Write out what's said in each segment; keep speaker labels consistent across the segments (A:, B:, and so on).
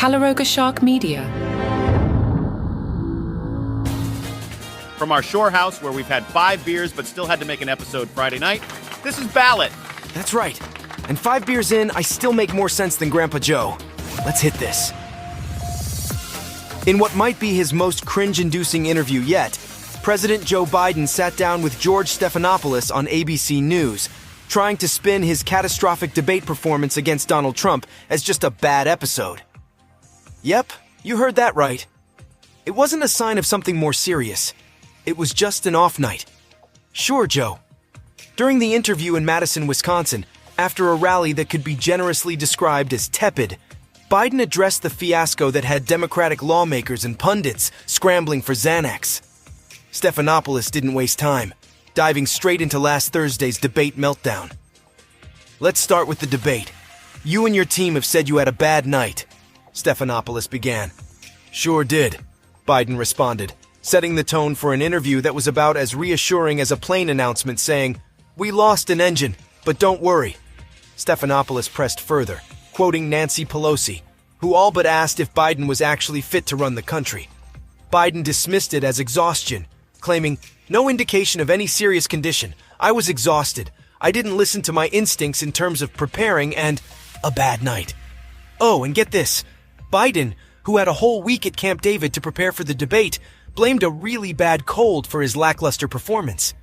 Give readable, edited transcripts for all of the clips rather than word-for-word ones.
A: Calaroga Shark Media.
B: From our shore house where we've had 5 beers but still had to make an episode Friday night, this is Ballot.
C: That's right. And 5 beers in, I still make more sense than Grandpa Joe. Let's hit this. In what might be his most cringe-inducing interview yet, President Joe Biden sat down with George Stephanopoulos on ABC News, trying to spin his catastrophic debate performance against Donald Trump as just a bad episode. Yep, you heard that right. It wasn't a sign of something more serious. It was just an off night. Sure, Joe. During the interview in Madison, Wisconsin, after a rally that could be generously described as tepid, Biden addressed the fiasco that had Democratic lawmakers and pundits scrambling for Xanax. Stephanopoulos didn't waste time, diving straight into last Thursday's debate meltdown. Let's start with the debate. You and your team have said you had a bad night, Stephanopoulos began. Sure did, Biden responded, setting the tone for an interview that was about as reassuring as a plane announcement saying, "We lost an engine, but don't worry." Stephanopoulos pressed further, quoting Nancy Pelosi, who all but asked if Biden was actually fit to run the country. Biden dismissed it as exhaustion, claiming, "No indication of any serious condition. I was exhausted. I didn't listen to my instincts in terms of preparing and a bad night." Oh, and get this. Biden, who had a whole week at Camp David to prepare for the debate, blamed a really bad cold for his lackluster performance.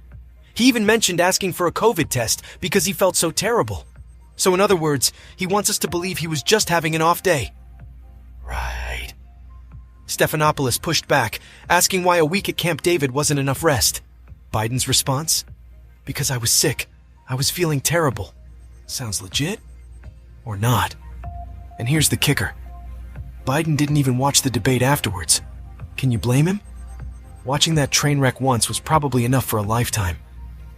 C: He even mentioned asking for a COVID test because he felt so terrible. So in other words, he wants us to believe he was just having an off day. Right. Stephanopoulos pushed back, asking why a week at Camp David wasn't enough rest. Biden's response? Because I was sick. I was feeling terrible. Sounds legit? Or not? And here's the kicker. Biden didn't even watch the debate afterwards. Can you blame him? Watching that train wreck once was probably enough for a lifetime.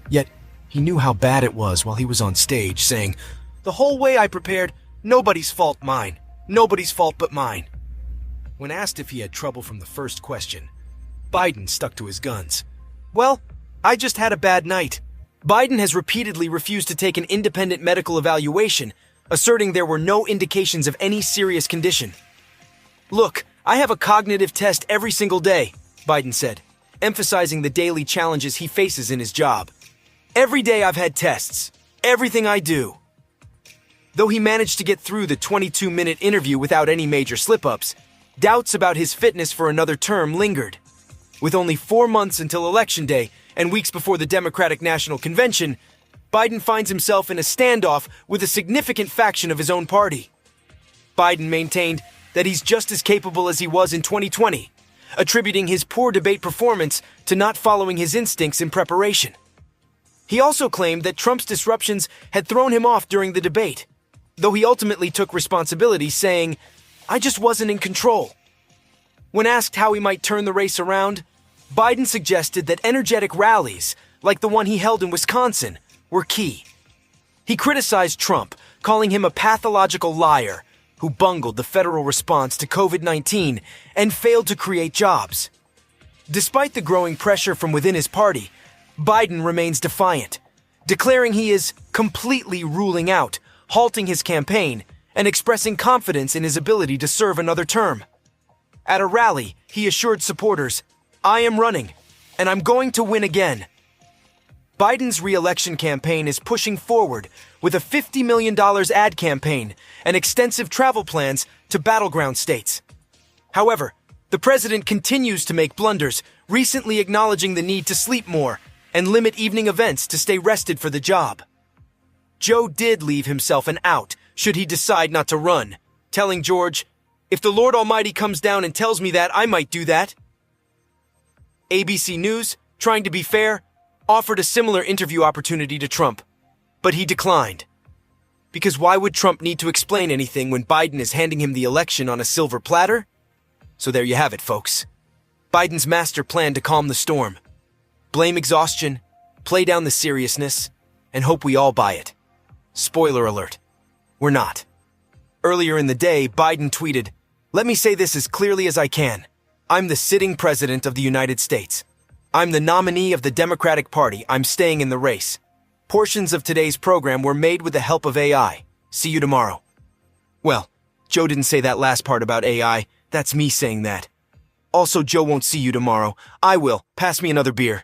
C: Yet, he knew how bad it was while he was on stage, saying, "The whole way I prepared, nobody's fault mine. Nobody's fault but mine." When asked if he had trouble from the first question, Biden stuck to his guns. "Well, I just had a bad night." Biden has repeatedly refused to take an independent medical evaluation, asserting there were no indications of any serious condition. "Look, I have a cognitive test every single day," Biden said, emphasizing the daily challenges he faces in his job. "Every day I've had tests. Everything I do." Though he managed to get through the 22-minute interview without any major slip-ups, doubts about his fitness for another term lingered. With only 4 months until Election Day and weeks before the Democratic National Convention, Biden finds himself in a standoff with a significant faction of his own party. Biden maintained that he's just as capable as he was in 2020, attributing his poor debate performance to not following his instincts in preparation. He also claimed that Trump's disruptions had thrown him off during the debate, though he ultimately took responsibility, saying, "I just wasn't in control." When asked how he might turn the race around, Biden suggested that energetic rallies, like the one he held in Wisconsin, were key. He criticized Trump, calling him a pathological liar who bungled the federal response to COVID-19 and failed to create jobs. Despite the growing pressure from within his party, Biden remains defiant, declaring he is completely ruling out, halting his campaign, and expressing confidence in his ability to serve another term. At a rally, he assured supporters, "I am running, and I'm going to win again." Biden's reelection campaign is pushing forward with a $50 million ad campaign and extensive travel plans to battleground states. However, the president continues to make blunders, recently acknowledging the need to sleep more and limit evening events to stay rested for the job. Joe did leave himself an out should he decide not to run, telling George, "If the Lord Almighty comes down and tells me that, I might do that." ABC News, trying to be fair, offered a similar interview opportunity to Trump, but he declined. Because why would Trump need to explain anything when Biden is handing him the election on a silver platter? So there you have it, folks. Biden's master plan to calm the storm. Blame exhaustion, play down the seriousness, and hope we all buy it. Spoiler alert, we're not. Earlier in the day, Biden tweeted, "Let me say this as clearly as I can. I'm the sitting president of the United States. I'm the nominee of the Democratic Party. I'm staying in the race. Portions of today's program were made with the help of AI. See you tomorrow." Well, Joe didn't say that last part about AI. That's me saying that. Also, Joe won't see you tomorrow. I will. Pass me another beer.